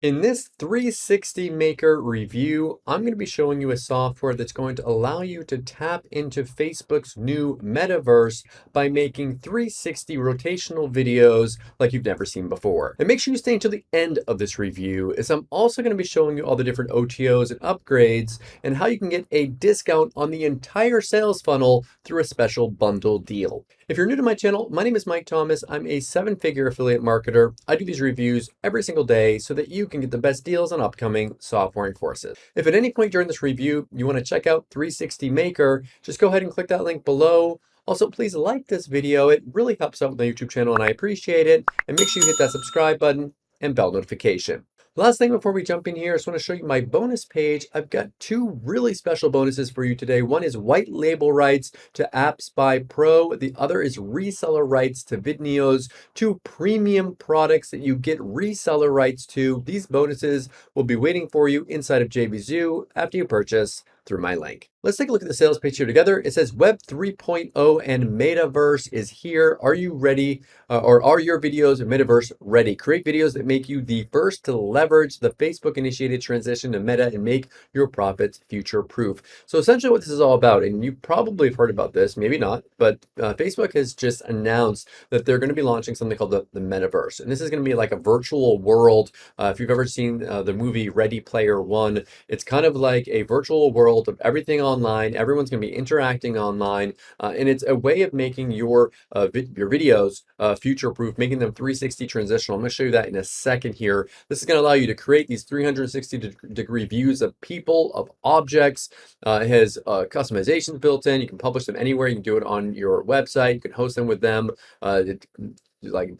In this 360 Maker review, I'm going to be showing you a software that's going to allow you to tap into Facebook's new metaverse by making 360 rotational videos like you've never seen before. And make sure you stay until the end of this review, as I'm also going to be showing you all the different OTOs and upgrades and how you can get a discount on the entire sales funnel through a special bundle deal. If you're new to my channel, my name is Mike Thomas. I'm a seven-figure affiliate marketer. I do these reviews every single day so that you can get the best deals on upcoming software and courses. If at any point during this review you want to check out 360 Maker, just go ahead and click that link below. Also, please like this video. It really helps out with my YouTube channel and I appreciate it. And make sure you hit that subscribe button and bell notification. Last thing before we jump in here, I just want to show you my bonus page. I've got two really special bonuses for you today. One is white label rights to Apps by Pro. The other is reseller rights to Vidneo's, two premium products that you get reseller rights to. These bonuses will be waiting for you inside of JVZoo after you purchase through my link. Let's take a look at the sales page here together. It says Web 3.0 and Metaverse is here. Are you ready? Or are your videos Metaverse ready? Create videos that make you the first to leverage the Facebook initiated transition to Meta and make your profits future proof. So essentially what this is all about, and you probably have heard about this, maybe not, but Facebook has just announced that they're going to be launching something called the Metaverse. And this is going to be like a virtual world. If you've ever seen the movie Ready Player One, it's kind of like a virtual world of everything online. Everyone's going to be interacting online, and it's a way of making your videos future-proof, making them 360 transitional. I'm going to show you that in a second here. This is going to allow you to create these 360-degree views of people, of objects. It has customizations built in. You can publish them anywhere. You can do it on your website. You can host them with them. It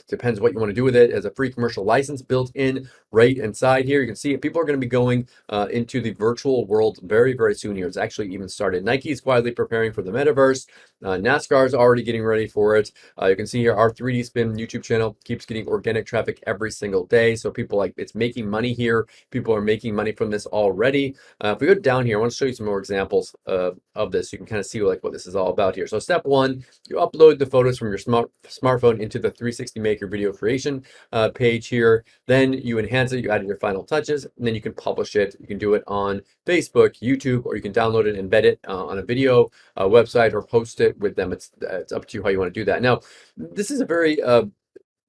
depends what you want to do with it. As a free commercial license built in right inside here. You can see people are going to be going into the virtual world very, very soon here. It's actually even started. Nike is quietly preparing for the metaverse. NASCAR is already getting ready for it. You can see here our 3D Spin YouTube channel keeps getting organic traffic every single day. So people it's making money here. People are making money from this already. If we go down here, I want to show you some more examples of this. You can kind of see what this is all about here. So step one, you upload the photos from your smartphone into the 360 Maker video creation page here. Then you enhance it, you add your final touches, and then you can publish it. You can do it on Facebook, YouTube, or you can download it, embed it on a video website, or post it with them. It's up to you how you want to do that. Now, this is a very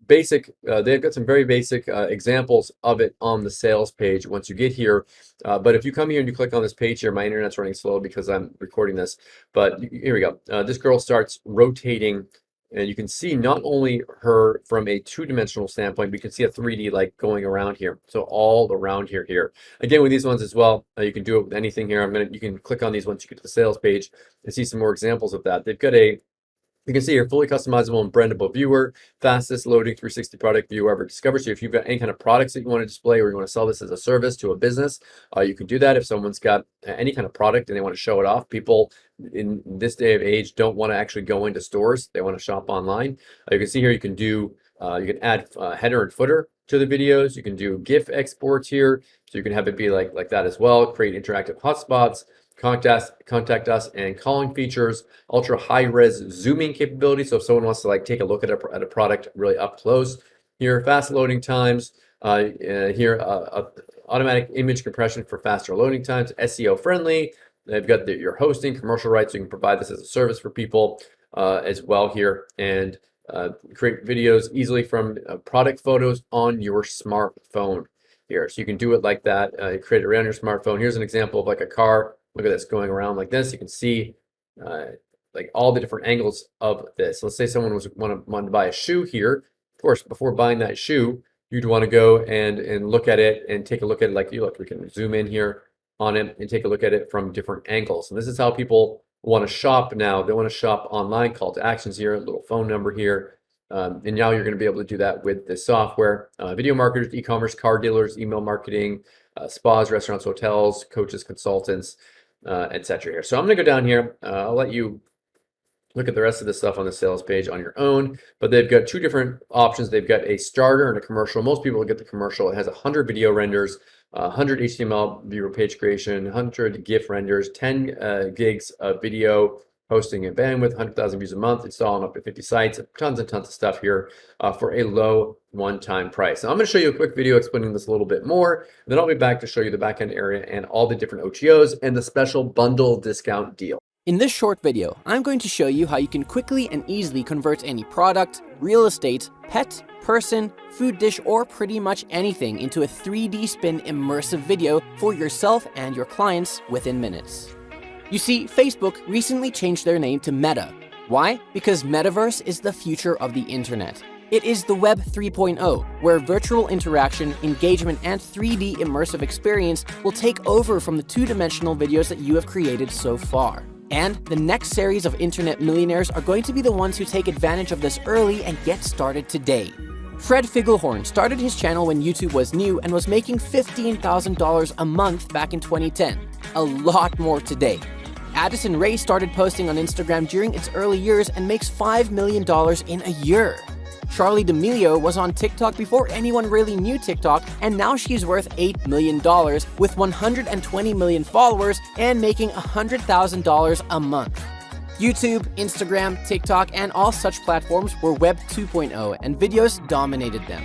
basic, they've got some very basic examples of it on the sales page once you get here. But if you come here and you click on this page here, my internet's running slow because I'm recording this, but here we go. This girl starts rotating, and you can see not only her from a two-dimensional standpoint, but you can see a 3D like going around here. So all around here. Again, with these ones as well, you can do it with anything here. You can click on these once you get to the sales page and see some more examples of that. They've got you can see here, fully customizable and brandable viewer, fastest loading 360 product viewer ever discovered. So if you've got any kind of products that you want to display, or you want to sell this as a service to a business, you can do that. If someone's got any kind of product and they want to show it off, people in this day of age don't want to actually go into stores. They want to shop online. You can see here, you can add header and footer to the videos. You can do GIF exports here. So you can have it be like that as well. Create interactive hotspots. Contact us and calling features, ultra high res zooming capability. So if someone wants to take a look at a product really up close here, fast loading times, here automatic image compression for faster loading times, SEO friendly. They've got your hosting, commercial rights. So you can provide this as a service for people as well here, and create videos easily from product photos on your smartphone here. So you can do it like that, create it around your smartphone. Here's an example of like a car. Look at this going around like this. You can see like all the different angles of this. Let's say someone wanted to buy a shoe here. Of course, before buying that shoe, you'd want to go and look at it and take a look at it. Like we can zoom in here on it and take a look at it from different angles. And this is how people want to shop now. They want to shop online. Call to actions here, a little phone number here. And now you're going to be able to do that with this software. Video marketers, e-commerce, car dealers, email marketing, spas, restaurants, hotels, coaches, consultants, etc. here. So I'm going to go down here. I'll let you look at the rest of the stuff on the sales page on your own, but they've got two different options. They've got a starter and a commercial. Most people will get the commercial. It has 100 video renders, 100 HTML viewer page creation, 100 GIF renders, 10 gigs of video, hosting and bandwidth, 100,000 views a month, installing up to 50 sites, tons and tons of stuff here for a low one-time price. Now I'm going to show you a quick video explaining this a little bit more. Then I'll be back to show you the backend area and all the different OTOs and the special bundle discount deal. In this short video, I'm going to show you how you can quickly and easily convert any product, real estate, pet, person, food dish, or pretty much anything into a 3D spin immersive video for yourself and your clients within minutes. You see, Facebook recently changed their name to Meta. Why? Because Metaverse is the future of the internet. It is the Web 3.0, where virtual interaction, engagement, and 3D immersive experience will take over from the two-dimensional videos that you have created so far. And the next series of internet millionaires are going to be the ones who take advantage of this early and get started today. Fred Figglehorn started his channel when YouTube was new and was making $15,000 a month back in 2010. A lot more today. Addison Rae started posting on Instagram during its early years and makes $5 million in a year. Charli D'Amelio was on TikTok before anyone really knew TikTok, and now she's worth $8 million with 120 million followers and making $100,000 a month. YouTube, Instagram, TikTok, and all such platforms were Web 2.0, and videos dominated them.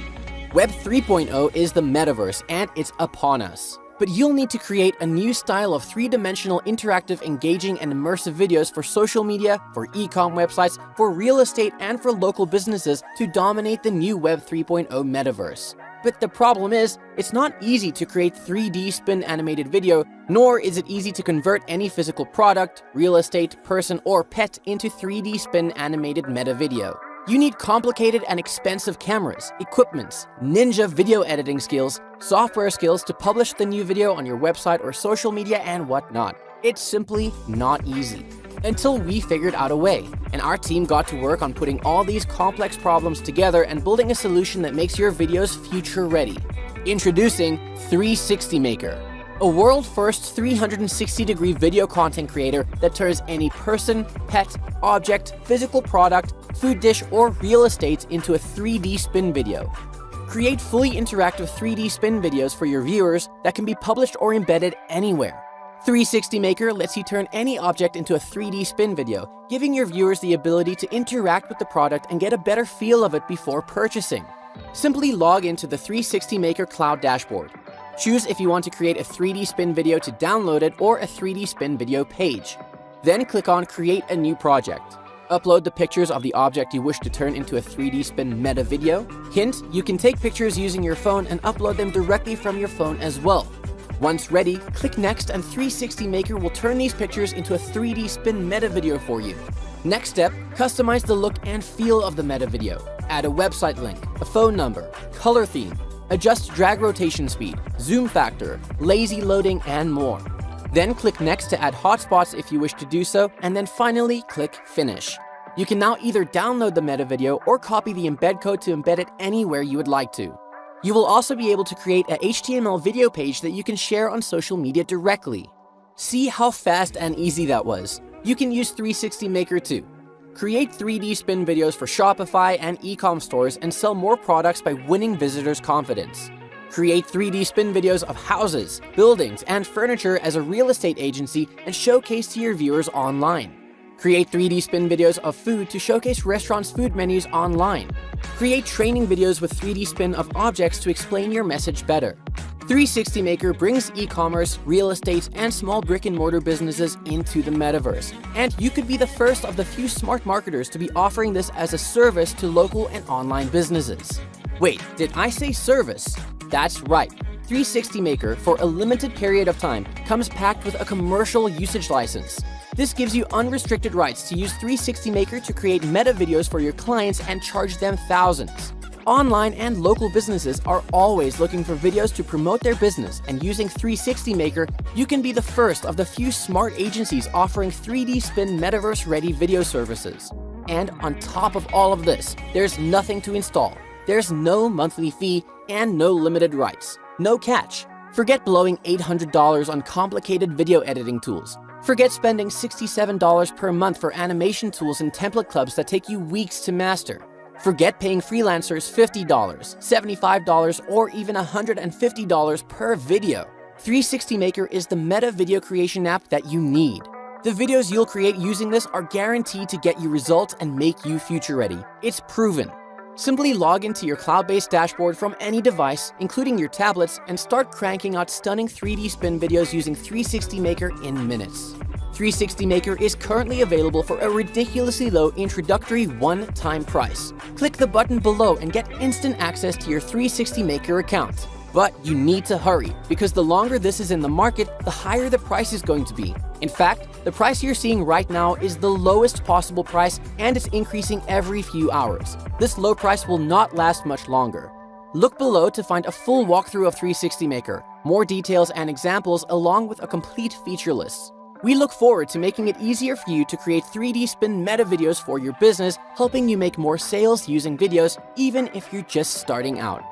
Web 3.0 is the metaverse, and it's upon us. But you'll need to create a new style of three-dimensional, interactive, engaging, and immersive videos for social media, for e-com websites, for real estate, and for local businesses to dominate the new Web 3.0 metaverse. But the problem is, it's not easy to create 3D spin animated video, nor is it easy to convert any physical product, real estate, person, or pet into 3D spin animated meta video. You need complicated and expensive cameras, equipments, ninja video editing skills, software skills to publish the new video on your website or social media and whatnot. It's simply not easy. Until we figured out a way, and our team got to work on putting all these complex problems together and building a solution that makes your videos future ready. Introducing 360maker. A world-first 360-degree video content creator that turns any person, pet, object, physical product, food dish, or real estate into a 3D spin video. Create fully interactive 3D spin videos for your viewers that can be published or embedded anywhere. 360maker lets you turn any object into a 3D spin video, giving your viewers the ability to interact with the product and get a better feel of it before purchasing. Simply log into the 360maker Cloud dashboard. Choose if you want to create a 3D spin video to download it or a 3D spin video page. Then click on Create a New Project. Upload the pictures of the object you wish to turn into a 3D spin meta video. Hint, you can take pictures using your phone and upload them directly from your phone as well. Once ready, click Next and 360maker will turn these pictures into a 3D spin meta video for you. Next step, customize the look and feel of the meta video. Add a website link, a phone number, color theme, adjust drag rotation speed, zoom factor, lazy loading, and more. Then click Next to add hotspots if you wish to do so, and then finally click Finish. You can now either download the meta video or copy the embed code to embed it anywhere you would like to. You will also be able to create a HTML video page that you can share on social media directly. See how fast and easy that was? You can use 360maker too. Create 3D spin videos for Shopify and e-com stores and sell more products by winning visitors' confidence. Create 3D spin videos of houses, buildings, and furniture as a real estate agency and showcase to your viewers online. Create 3D spin videos of food to showcase restaurants' food menus online. Create training videos with 3D spin of objects to explain your message better. 360maker brings e-commerce, real estate, and small brick-and-mortar businesses into the metaverse. And you could be the first of the few smart marketers to be offering this as a service to local and online businesses. Wait, did I say service? That's right. 360maker, for a limited period of time, comes packed with a commercial usage license. This gives you unrestricted rights to use 360maker to create meta videos for your clients and charge them thousands. Online and local businesses are always looking for videos to promote their business, and using 360maker, you can be the first of the few smart agencies offering 3D spin metaverse-ready video services. And on top of all of this, there's nothing to install. There's no monthly fee and no limited rights. No catch. Forget blowing $800 on complicated video editing tools. Forget spending $67 per month for animation tools and template clubs that take you weeks to master. Forget paying freelancers $50, $75, or even $150 per video. 360maker is the meta video creation app that you need. The videos you'll create using this are guaranteed to get you results and make you future ready. It's proven. Simply log into your cloud-based dashboard from any device, including your tablets, and start cranking out stunning 3D spin videos using 360maker in minutes. 360maker is currently available for a ridiculously low introductory one-time price. Click the button below and get instant access to your 360maker account. But you need to hurry, because the longer this is in the market, the higher the price is going to be. In fact, the price you're seeing right now is the lowest possible price, and it's increasing every few hours. This low price will not last much longer. Look below to find a full walkthrough of 360maker, more details and examples, along with a complete feature list. We look forward to making it easier for you to create 3D spin meta videos for your business, helping you make more sales using videos, even if you're just starting out.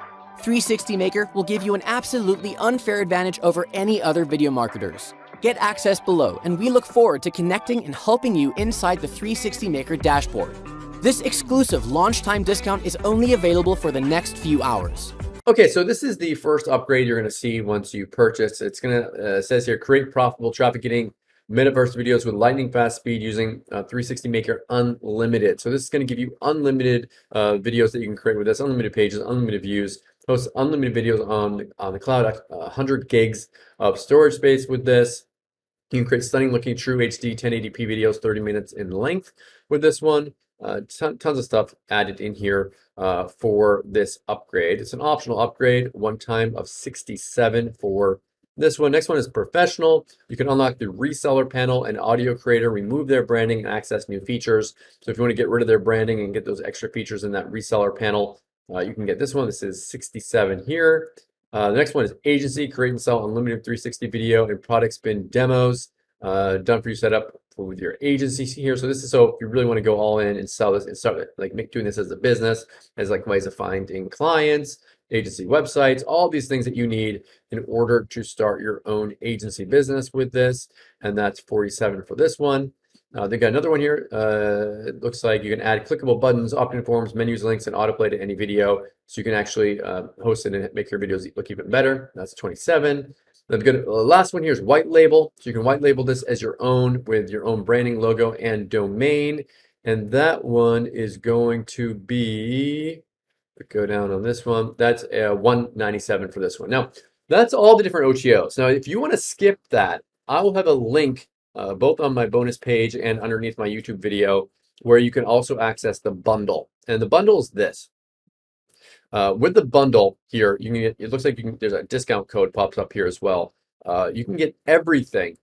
360maker will give you an absolutely unfair advantage over any other video marketers. Get access below, and we look forward to connecting and helping you inside the 360maker dashboard. This exclusive launch time discount is only available for the next few hours. Okay, so this is the first upgrade you're going to see once you purchase. It's going to, says here, create profitable traffic getting metaverse videos with lightning fast speed using 360maker Unlimited. So this is going to give you unlimited videos that you can create with this, unlimited pages, unlimited views, host unlimited videos on the cloud, 100 gigs of storage space with this. You can create stunning looking true HD 1080p videos, 30 minutes in length with this one. Tons of stuff added in here for this upgrade. It's an optional upgrade, one time of 67 for this one. Next one is professional. You can unlock the reseller panel and audio creator, remove their branding and access new features. So if you want to get rid of their branding and get those extra features in that reseller panel, you can get this one. This is 67 here. The next one is agency, create and sell unlimited 360 video and product spin demos. Done for you setup with your agency here. So this is so if you really want to go all in and sell this and start like doing this as a business, as like ways of finding clients, agency websites, all these things that you need in order to start your own agency business with this. And that's 47 for this one. They got another one here. It looks like you can add clickable buttons, opt-in forms, menus, links, and autoplay to any video. So you can actually host it and make your videos look even better. That's 27. The last one here is white label. So you can white label this as your own with your own branding, logo, and domain. And that one is going to be, go down on this one. That's 197 for this one. Now, that's all the different OTOs. Now, if you want to skip that, I will have a link both on my bonus page and underneath my YouTube video where you can also access the bundle. And the bundle is this. With the bundle here, you can get, it looks like you can, there's a discount code pops up here as well. You can get everything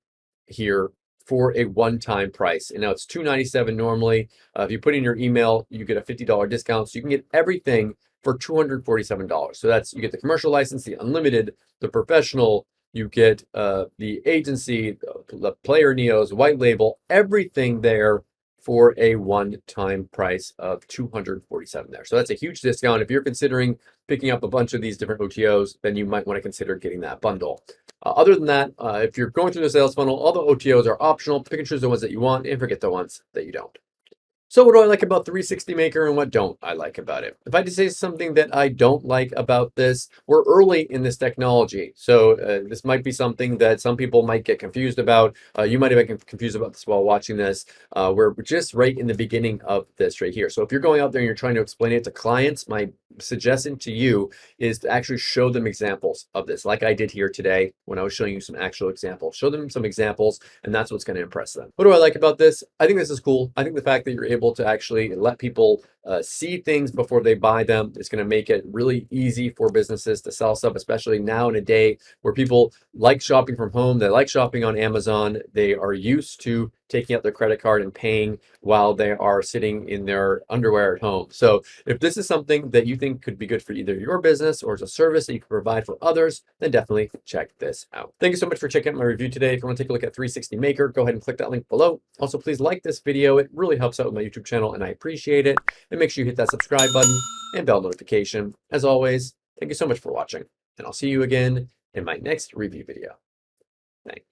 here for a one-time price. And now it's $297 normally. If you put in your email, you get a $50 discount. So you can get everything for $247. So that's, you get the commercial license, the unlimited, the professional, you get the agency, the player neos, white label, everything there for a one-time price of $247 there. So that's a huge discount. If you're considering picking up a bunch of these different OTOs, then you might want to consider getting that bundle. Other than that, if you're going through the sales funnel, all the OTOs are optional. Pick and choose the ones that you want and forget the ones that you don't. So what do I like about 360maker and what don't I like about it? If I had to say something that I don't like about this, we're early in this technology. So this might be something that some people might get confused about. You might have been confused about this while watching this. We're just right in the beginning of this right here. So if you're going out there and you're trying to explain it to clients, my suggestion to you is to actually show them examples of this, like I did here today when I was showing you some actual examples. Show them some examples, and that's what's going to impress them. What do I like about this? I think this is cool. I think the fact that you're able to actually let people see things before they buy them is going to make it really easy for businesses to sell stuff, especially now in a day where people like shopping from home. They like shopping on Amazon. They are used to taking out their credit card and paying while they are sitting in their underwear at home. So if this is something that you think could be good for either your business or as a service that you can provide for others, then definitely check this out. Thank you so much for checking out my review today. If you want to take a look at 360maker, go ahead and click that link below. Also, please like this video. It really helps out with my YouTube channel and I appreciate it. And make sure you hit that subscribe button and bell notification. As always, thank you so much for watching, and I'll see you again in my next review video. Thanks.